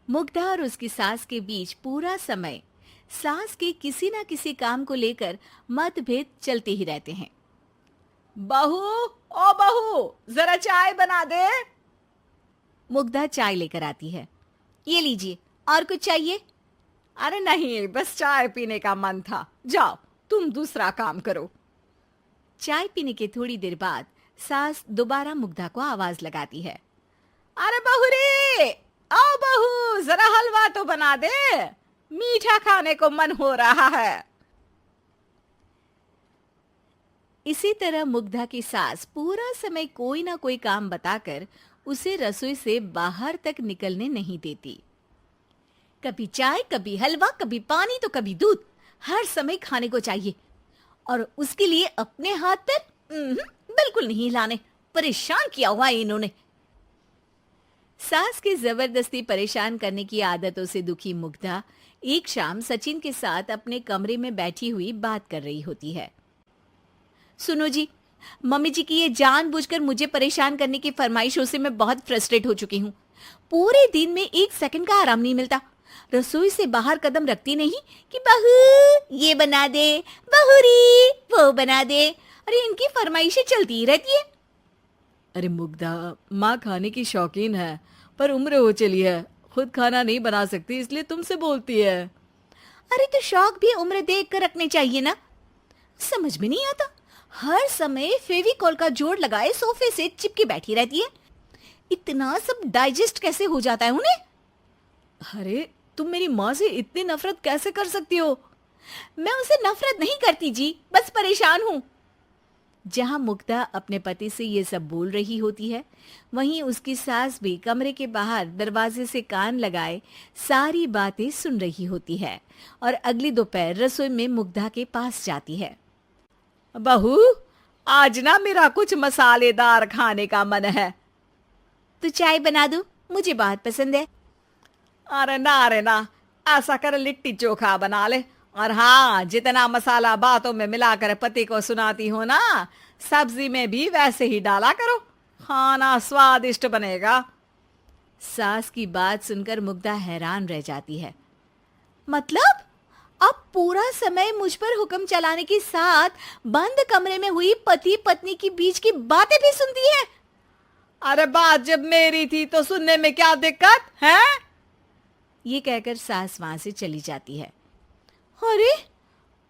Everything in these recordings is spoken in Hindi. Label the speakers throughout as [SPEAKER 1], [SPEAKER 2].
[SPEAKER 1] मुग्धा और उसकी सास के बीच पूरा समय सास के किसी न किसी काम को लेकर मतभेद चलते ही रहते हैं।
[SPEAKER 2] बहू, ओ बहू, जरा चाय बना दे।
[SPEAKER 1] मुग्धा चाय लेकर आती है। ये लीजिए, और कुछ चाहिए?
[SPEAKER 2] अरे नहीं, बस चाय पीने का मन था। जाओ, तुम दूसरा काम करो।
[SPEAKER 1] चाय पीने के थोड़ी देर बाद सास दोबारा मुग्धा को आवाज लगाती है।
[SPEAKER 2] अरे बहू रे, आओ बहू, जरा हलवा तो बना दे, मीठा खाने को मन हो रहा है।
[SPEAKER 1] इसी तरह मुग्धा की सास पूरा समय कोई ना कोई काम बताकर उसे रसोई से बाहर तक निकलने नहीं देती। कभी चाय, कभी हलवा, कभी पानी तो कभी दूध, हर समय खाने को चाहिए और उसके लिए अपने हाथ पैर बिल्कुल नहीं हिलाने। परेशान किया हुआ है इन्होंने। सास की जबरदस्ती परेशान करने की आदतों से दुखी मुग्धा एक शाम सचिन के साथ अपने कमरे में बैठी हुई बात कर रही होती है। सुनो जी, मम्मी जी की ये जानबूझकर मुझे परेशान करने की फरमाइशों से मैं बहुत फ्रस्ट्रेट हो चुकी हूँ। पूरे दिन में एक सेकंड का आराम नहीं मिलता। रसोई से बाहर कदम रखती नहीं कि बहू ये बना दे, बहुरी वो बना दे। अरे इनकी फरमाइशें चलती ही रहती है।
[SPEAKER 2] अरे मुग्धा, माँ खाने की शौकीन है, पर उम्र हो चली है, खुद खाना नहीं बना सकती, इसलिए तुमसे बोलती है।
[SPEAKER 1] अरे तो शौक भी उम्र देख कर रखने चाहिए ना। समझ में नहीं आता, हर समय फेविकॉल का जोड़ लगाए सोफे से चिपकी बैठी रहती है। इतना सब डाइजेस्ट कैसे हो जाता है उन्हें?
[SPEAKER 2] अरे तुम मेरी माँ से इतनी नफरत कैसे कर सकती हो?
[SPEAKER 1] मैं उनसे नफरत नहीं करती जी, बस परेशान हूँ। जहां मुग्धा अपने पति से ये सब बोल रही होती है, वहीं उसकी सास भी कमरे के बाहर दरवाजे से कान लगाए सारी बातें सुन रही होती है और अगली दोपहर रसोई में मुग्धा के पास जाती है।
[SPEAKER 2] बहू, आज ना मेरा कुछ मसालेदार खाने का मन है।
[SPEAKER 1] तो चाय बना दूं? मुझे बहुत पसंद है।
[SPEAKER 2] अरे ना, ऐसा कर लिट्टी चोखा बना ले। और हाँ, जितना मसाला बातों में मिलाकर पति को सुनाती हो ना, सब्जी में भी वैसे ही डाला करो, खाना स्वादिष्ट बनेगा।
[SPEAKER 1] सास की बात सुनकर मुग्धा हैरान रह जाती है। मतलब अब पूरा समय मुझ पर हुक्म चलाने के साथ बंद कमरे में हुई पति पत्नी की बीच की बातें भी सुनती है?
[SPEAKER 2] अरे बात जब मेरी थी तो सुनने में क्या दिक्कत है?
[SPEAKER 1] ये कहकर सास वहां से चली जाती है। अरे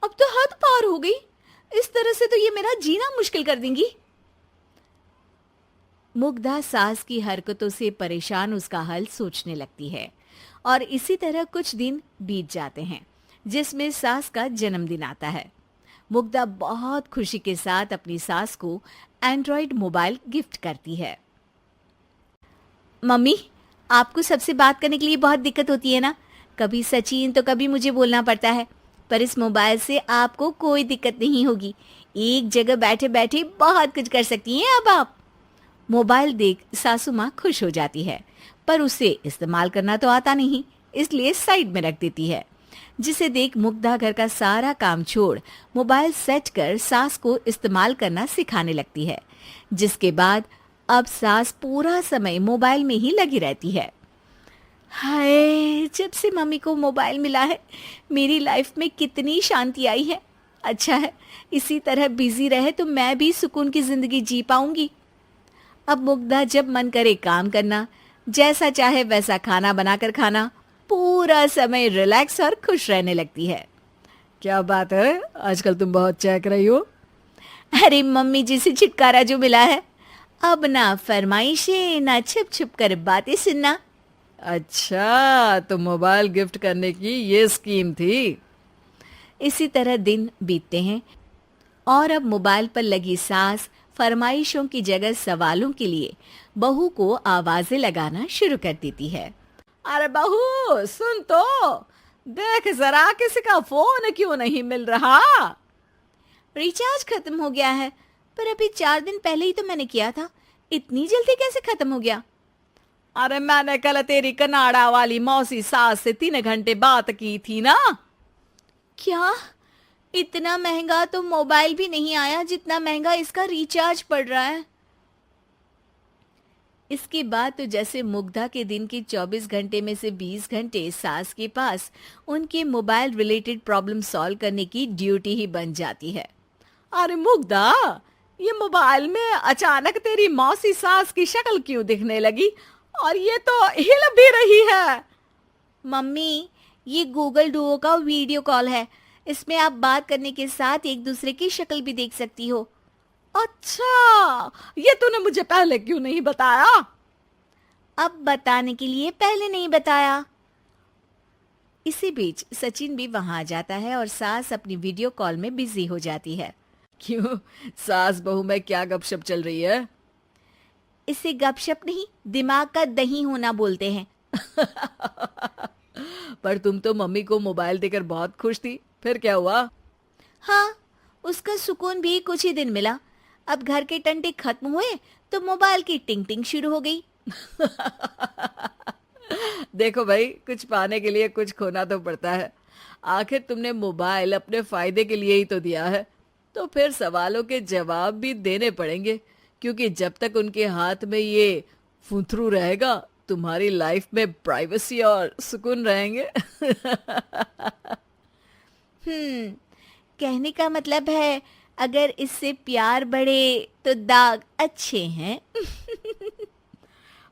[SPEAKER 1] अब तो हद पार हो गई। इस तरह से तो ये मेरा जीना मुश्किल कर देंगी। मुग्धा सास की हरकतों से परेशान उसका हल सोचने लगती है और इसी तरह कुछ दिन बीत जाते हैं, जिसमें सास का जन्मदिन आता है। मुग्धा बहुत खुशी के साथ अपनी सास को एंड्रॉयड मोबाइल गिफ्ट करती है। मम्मी, आपको सबसे बात करने के लिए बहुत दिक्कत होती है ना? कभी सचिन तो कभी मुझे बोलना पड़ता है, पर इस मोबाइल से आपको कोई दिक्कत नहीं होगी। एक जगह बैठे बैठे बहुत कुछ कर सकती हैं अब आप। मोबाइल देख सासू माँ खुश हो जाती है, पर उसे इस्तेमाल करना तो आता नहीं, इसलिए साइड में रख देती है। जिसे देख मुग्धा घर का सारा काम छोड़ मोबाइल सेट कर सास को इस्तेमाल करना सिखाने लगती है, जिसके बाद अब सास पूरा समय मोबाइल में ही लगी रहती है। हाय, जब से मम्मी को मोबाइल मिला है मेरी लाइफ में कितनी शांति आई है। अच्छा है, इसी तरह बिजी रहे तो मैं भी सुकून की जिंदगी जी पाऊंगी। अब मुग्धा जब मन करे काम करना, जैसा चाहे वैसा खाना बनाकर खाना, पूरा समय रिलैक्स और खुश रहने लगती है।
[SPEAKER 2] क्या बात है, आजकल तुम बहुत चहक रही हो।
[SPEAKER 1] अरे मम्मी जी से छुटकारा जो मिला है, अब ना फरमाइशें ना छुप छुप कर बातें सुनना।
[SPEAKER 2] अच्छा, तो मोबाइल गिफ्ट करने की ये स्कीम थी।
[SPEAKER 1] इसी तरह दिन बीतते हैं और अब मोबाइल पर लगी सास फरमाइशों की जगह सवालों के लिए बहू को आवाजें लगाना शुरू कर देती है।
[SPEAKER 2] अरे बहू सुन तो, देख जरा किसी का फोन क्यों नहीं मिल रहा?
[SPEAKER 1] रिचार्ज खत्म हो गया है, पर अभी 4 दिन पहले ही तो मैंने किया था। इतनी जल्दी कैसे खत्म हो गया?
[SPEAKER 2] अरे मैंने कल तेरी कनाडा वाली मौसी सास से 3 घंटे बात की थी ना।
[SPEAKER 1] क्या? इतना महंगा तो मोबाइल भी नहीं आया जितना महंगा इसका रिचार्ज पड़ रहा है। इसके बाद तो जैसे मुग्धा के दिन के 24 घंटे में से 20 घंटे सास के पास उनके मोबाइल रिलेटेड प्रॉब्लम सॉल्व करने की ड्यूटी ही बन जाती है।
[SPEAKER 2] अरे मुग्धा, ये मोबाइल में अचानक तेरी मौसी सास की शक्ल क्यों दिखने लगी? और ये तो हिल भी रही है।
[SPEAKER 1] मम्मी, ये गूगल डुओ का वीडियो कॉल है। इसमें आप बात करने के साथ एक दूसरे की शक्ल भी देख सकती हो।
[SPEAKER 2] अच्छा, ये तूने मुझे पहले क्यों नहीं बताया?
[SPEAKER 1] अब बताने के लिए पहले नहीं बताया। इसी बीच सचिन भी वहां आ जाता है और सास अपनी वीडियो कॉल में बिजी हो जाती है।
[SPEAKER 2] क्यों, सास बहू में क्या गपशप चल रही है?
[SPEAKER 1] इसे गपशप नहीं, दिमाग का दही होना बोलते हैं।
[SPEAKER 2] पर तुम तो मम्मी को मोबाइल देकर बहुत खुश थी, फिर क्या हुआ?
[SPEAKER 1] हाँ, उसका सुकून भी कुछ ही दिन मिला। अब घर के टंटे खत्म हुए तो मोबाइल की टिंग टिंग शुरू हो गई।
[SPEAKER 2] देखो भाई, कुछ पाने के लिए कुछ खोना तो पड़ता है। आखिर तुमने मोबाइल अपने फायदे के लिए ही तो दिया है, तो फिर सवालों के जवाब भी देने पड़ेंगे, क्योंकि जब तक उनके हाथ में ये फुंथरू रहेगा, तुम्हारी लाइफ में प्राइवेसी और सुकून रहेंगे।
[SPEAKER 1] कहने का मतलब है अगर इससे प्यार बढ़े तो दाग अच्छे हैं।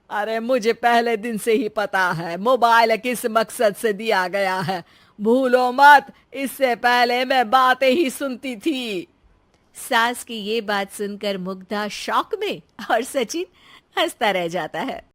[SPEAKER 2] अरे मुझे पहले दिन से ही पता है मोबाइल किस मकसद से दिया गया है। भूलो मत, इससे पहले मैं बातें ही सुनती थी।
[SPEAKER 1] सास की ये बात सुनकर मुग्धा शॉक में और सचिन हंसता रह जाता है।